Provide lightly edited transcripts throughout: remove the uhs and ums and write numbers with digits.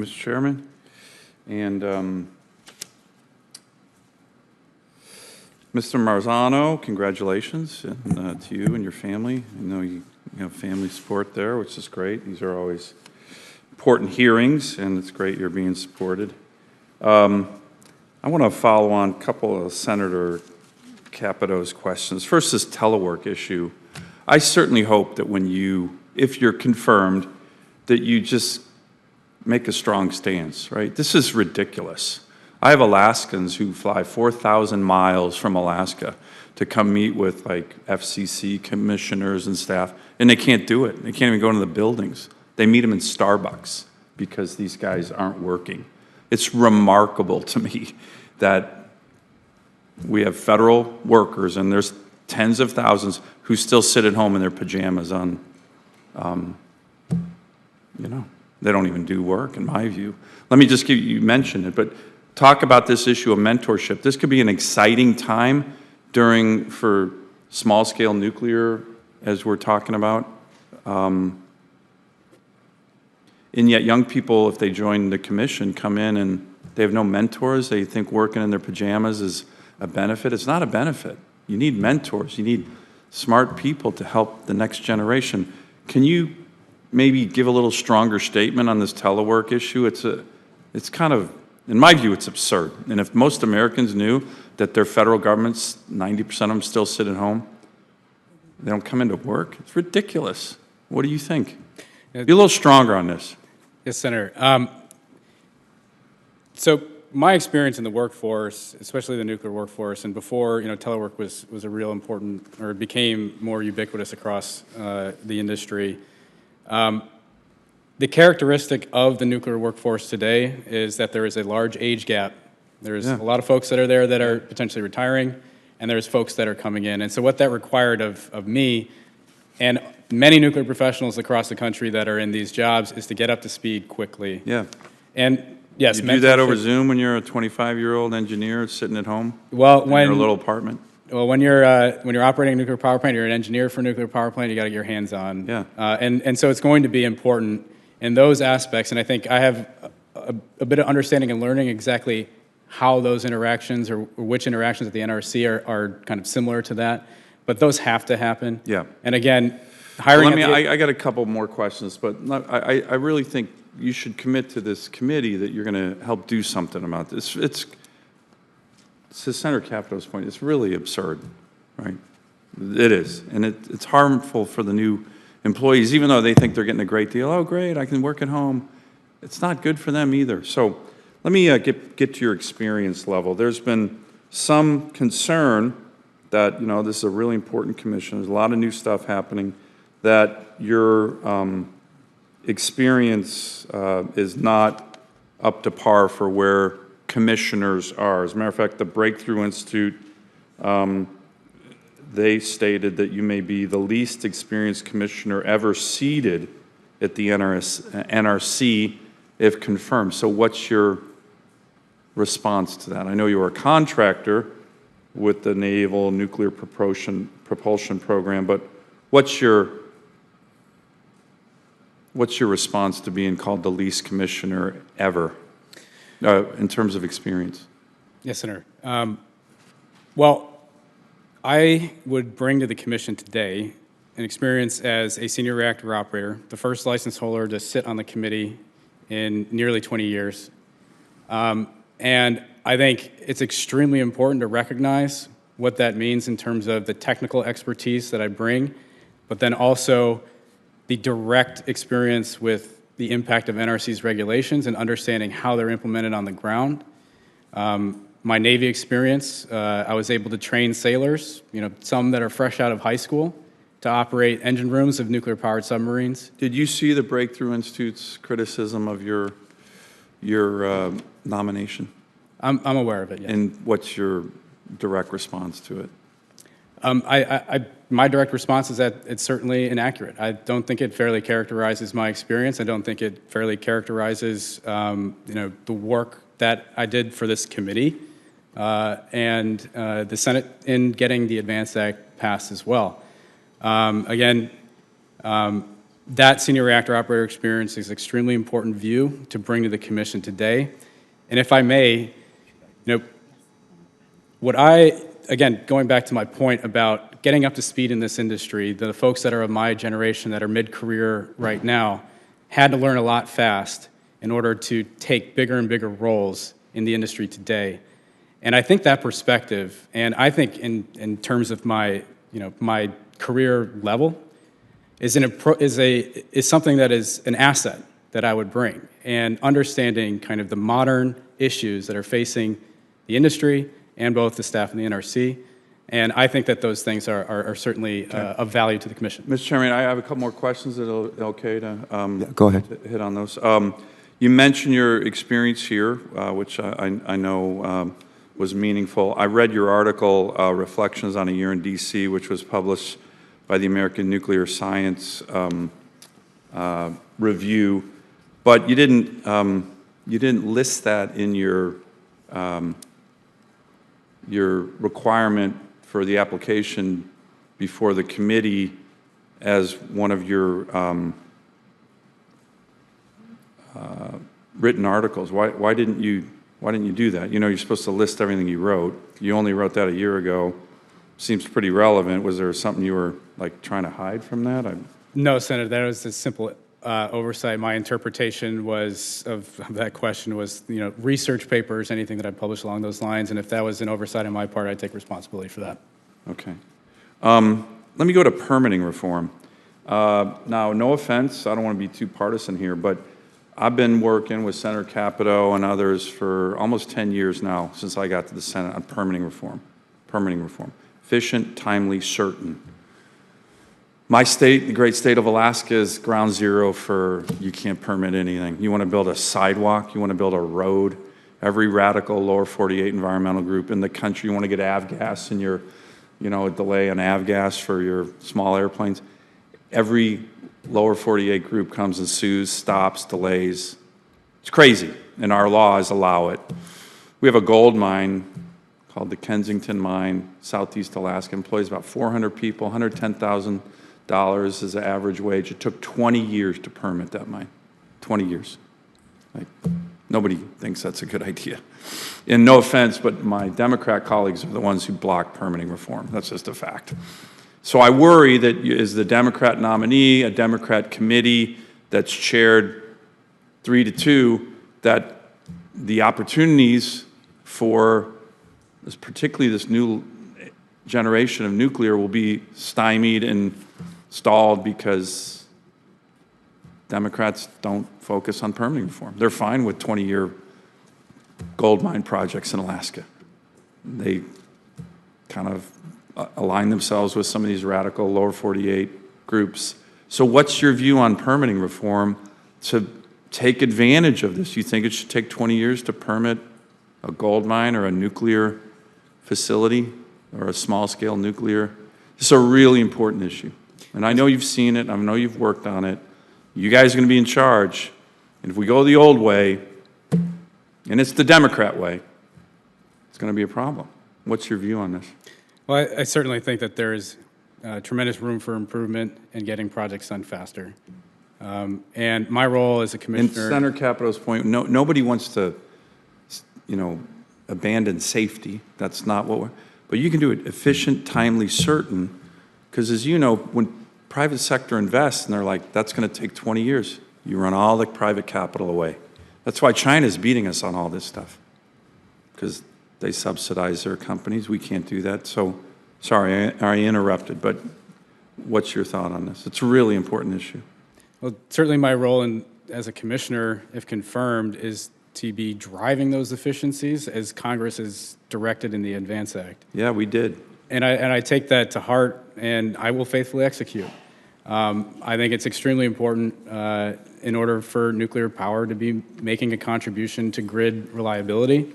Mr. Chairman, and Mr. Marzano, congratulations to you and your family. I know you have family support there, which is great. These are always important hearings, and it's great you're being supported. I want to follow on a couple of Senator Capito's questions. First, this telework issue. I certainly hope that if you're confirmed, that you just make a strong stance, right? This is ridiculous. I have Alaskans who fly 4,000 miles from Alaska to come meet with like FCC commissioners and staff, and they can't do it. They can't even go into the buildings. They meet them in Starbucks because these guys aren't working. It's remarkable to me that we have federal workers, and there's tens of thousands who still sit at home in their pajamas on, they don't even do work, in my view. Let me just you mentioned it, but talk about this issue of mentorship. This could be an exciting time for small-scale nuclear, as we're talking about. And yet young people, if they join the commission, come in and they have no mentors. They think working in their pajamas is a benefit. It's not a benefit. You need mentors. You need smart people to help the next generation. Can you maybe give a little stronger statement on this telework issue? It's kind of, in my view, it's absurd. And if most Americans knew that their federal governments, 90% of them still sit at home, they don't come into work, it's ridiculous. What do you think? Be a little stronger on this. Yes, Senator. So my experience in the workforce, especially the nuclear workforce, and before telework was a real important, or became more ubiquitous across the industry. The characteristic of the nuclear workforce today is that there is a large age gap. There's a lot of folks that are there that are potentially retiring, and there's folks that are coming in. And so what that required of me and many nuclear professionals across the country that are in these jobs is to get up to speed quickly. Yeah. And yes, you do that over Zoom when you're a 25-year-old engineer sitting at home in your little apartment? Well, when you're operating a nuclear power plant, you're an engineer for a nuclear power plant, you got to get your hands on. Yeah. And so it's going to be important in those aspects. And I think I have a bit of understanding and learning exactly how those interactions or which interactions at the NRC are kind of similar to that. But those have to happen. Yeah. And again, hiring. I got a couple more questions, but I really think you should commit to this committee that you're going to help do something about this. It's to Senator Capito's point, it's really absurd, right? It is, and it's harmful for the new employees, even though they think they're getting a great deal. Oh, great, I can work at home. It's not good for them either. So let me get to your experience level. There's been some concern that, this is a really important commission. There's a lot of new stuff happening, that your experience is not up to par for where commissioners are. As a matter of fact, the Breakthrough Institute, they stated that you may be the least experienced commissioner ever seated at the NRC if confirmed. So what's your response to that? I know you're a contractor with the Naval Nuclear Propulsion Program, but what's your response to being called the least commissioner ever in terms of experience? Yes, Senator. Well, I would bring to the commission today an experience as a senior reactor operator, the first license holder to sit on the committee in nearly 20 years. And I think it's extremely important to recognize what that means in terms of the technical expertise that I bring, but then also the direct experience with the impact of NRC's regulations and understanding how they're implemented on the ground. My Navy experience, I was able to train sailors, some that are fresh out of high school, to operate engine rooms of nuclear-powered submarines. Did you see the Breakthrough Institute's criticism of your nomination? I'm aware of it, yes. And what's your direct response to it? My direct response is that it's certainly inaccurate. I don't think it fairly characterizes my experience. I don't think it fairly characterizes, the work that I did for this committee and the Senate in getting the Advanced Act passed as well. Again, that senior reactor operator experience is an extremely important view to bring to the commission today. And if I may, again, going back to my point about getting up to speed in this industry, the folks that are of my generation that are mid-career right now had to learn a lot fast in order to take bigger and bigger roles in the industry today. And I think that perspective, and I think in terms of my career level, is something that is an asset that I would bring, and understanding kind of the modern issues that are facing the industry and both the staff and the NRC. And I think that those things are certainly of value to the commission. Mr. Chairman, I have a couple more questions. Is it okay to go ahead. to hit on those? You mentioned your experience here, which I know was meaningful. I read your article, Reflections on a Year in D.C., which was published by the American Nuclear Science Review, but you didn't list that in your requirement for the application before the committee as one of your written articles. Why didn't you do that? You know, you're supposed to list everything you wrote. You only wrote that a year ago. Seems pretty relevant. Was there something you were like trying to hide from that? No, Senator, that was a simple oversight. My interpretation of that question was, research papers, anything that I published along those lines, and if that was an oversight on my part, I'd take responsibility for that. Okay. Let me go to permitting reform. Now, no offense, I don't want to be too partisan here, but I've been working with Senator Capito and others for almost 10 years now, since I got to the Senate, on permitting reform. Efficient, timely, certain. My state, the great state of Alaska, is ground zero for you can't permit anything. You want to build a sidewalk, you want to build a road. Every radical lower 48 environmental group in the country, you want to get avgas in your, a delay on avgas for your small airplanes. Every lower 48 group comes and sues, stops, delays. It's crazy, and our laws allow it. We have a gold mine called the Kensington Mine, Southeast Alaska, employs about 400 people, $110,000 is the average wage. It took 20 years to permit that mine, 20 years. Nobody thinks that's a good idea. And no offense, but my Democrat colleagues are the ones who block permitting reform. That's just a fact. So I worry that as the Democrat nominee, a Democrat committee that's chaired 3-2, that the opportunities for particularly this new generation of nuclear will be stymied and stalled because Democrats don't focus on permitting reform. They're fine with 20-year gold mine projects in Alaska. They kind of align themselves with some of these radical lower 48 groups. So what's your view on permitting reform to take advantage of this? You think it should take 20 years to permit a gold mine or a nuclear facility or a small-scale nuclear? This is a really important issue. And I know you've seen it. I know you've worked on it. You guys are going to be in charge. And if we go the old way, and it's the Democrat way, it's going to be a problem. What's your view on this? Well, I certainly think that there is tremendous room for improvement in getting projects done faster. And my role as a commissioner... And Senator Capito's point, nobody wants to, abandon safety. That's not what we're... But you can do it efficient, timely, certain, because as you know, when private sector invests and they're like, that's going to take 20 years, you run all the private capital away. That's why China's beating us on all this stuff, because they subsidize their companies. We can't do that. So, sorry, I interrupted, but what's your thought on this? It's a really important issue. Well, certainly my role as a commissioner, if confirmed, is to be driving those efficiencies as Congress has directed in the ADVANCE Act. Yeah, we did. And I take that to heart, and I will faithfully execute. I think it's extremely important in order for nuclear power to be making a contribution to grid reliability.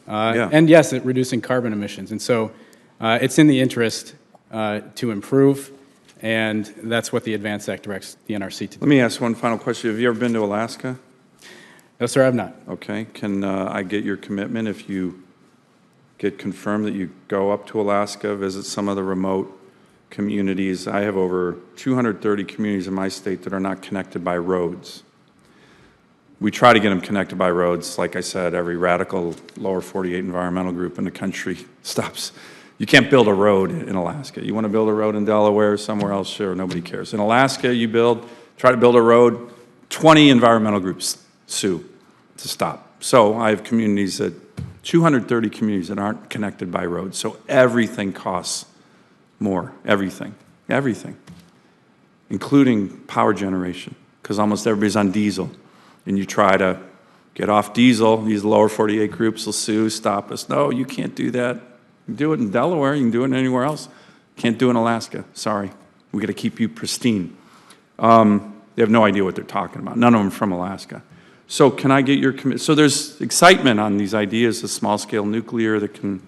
And yes, reducing carbon emissions. And so it's in the interest to improve, and that's what the ADVANCE Act directs the NRC to do. Let me ask one final question. Have you ever been to Alaska? No, sir, I've not. Okay. Can I get your commitment if you get confirmed that you go up to Alaska, visit some of the remote communities. I have over 230 communities in my state that are not connected by roads. We try to get them connected by roads. Like I said, every radical lower 48 environmental group in the country stops. You can't build a road in Alaska. You want to build a road in Delaware or somewhere else, sure, nobody cares. In Alaska, you try to build a road, 20 environmental groups sue to stop. So I have communities 230 communities that aren't connected by roads. So everything costs more, everything, including power generation, because almost everybody's on diesel. And you try to get off diesel, these lower 48 groups will sue, stop us. No, you can't do that. You can do it in Delaware, you can do it anywhere else. Can't do it in Alaska, sorry. We got to keep you pristine. They have no idea what they're talking about. None of them from Alaska. So can I get your commitment? So there's excitement on these ideas of small-scale nuclear that can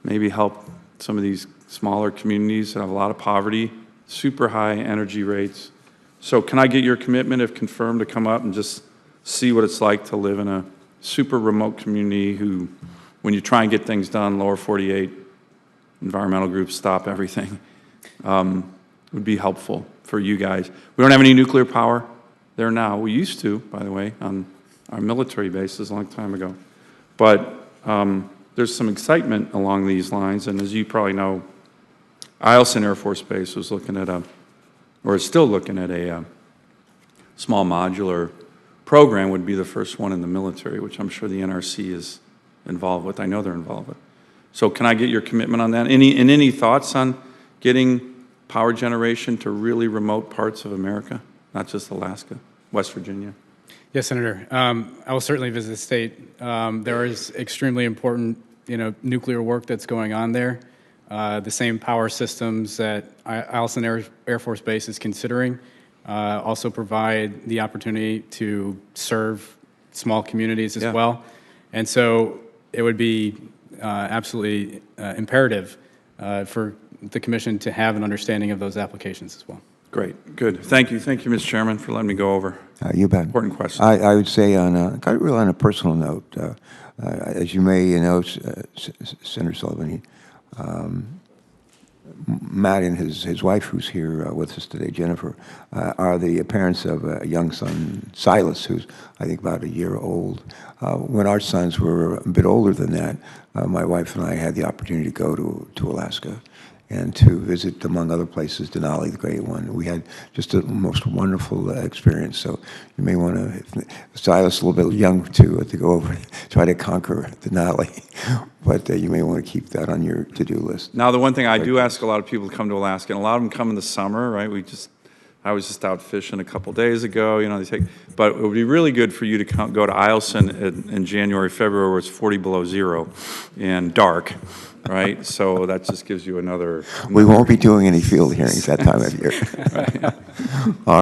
maybe help some of these smaller communities that have a lot of poverty, super high energy rates. So can I get your commitment, if confirmed, to come up and just see what it's like to live in a super remote community who, when you try and get things done, lower 48 environmental groups stop everything, would be helpful for you guys. We don't have any nuclear power there now. We used to, by the way, on our military bases a long time ago. But there's some excitement along these lines, and as you probably know, Eielson Air Force Base was looking at or is still looking at a small modular program, would be the first one in the military, which I'm sure the NRC is involved with. I know they're involved with. So can I get your commitment on that? Any thoughts on getting power generation to really remote parts of America, not just Alaska, West Virginia? Yes, Senator. I will certainly visit the state. There is extremely important, nuclear work that's going on there. The same power systems that Eielson Air Force Base is considering also provide the opportunity to serve small communities as well. And so it would be absolutely imperative for the Commission to have an understanding of those applications as well. Great, good. Thank you, Mr. Chairman, for letting me go over. You bet. Important question. I would say on a personal note, as you may know, Senator Sullivan, Matt and his wife, who's here with us today, Jennifer, are the parents of a young son, Silas, who's, I think, about a year old. When our sons were a bit older than that, my wife and I had the opportunity to go to Alaska and to visit, among other places, Denali, the Great One. We had just a most wonderful experience. So you may want to, Silas a little bit young to go over, try to conquer Denali, but you may want to keep that on your to-do list. Now, the one thing I do ask a lot of people to come to Alaska, and a lot of them come in the summer, right? I was just out fishing a couple days ago, but it would be really good for you to go to Eielson in January, February, where it's 40 below zero and dark, right? So that just gives you another. We won't be doing any field hearings that time of year. Right. All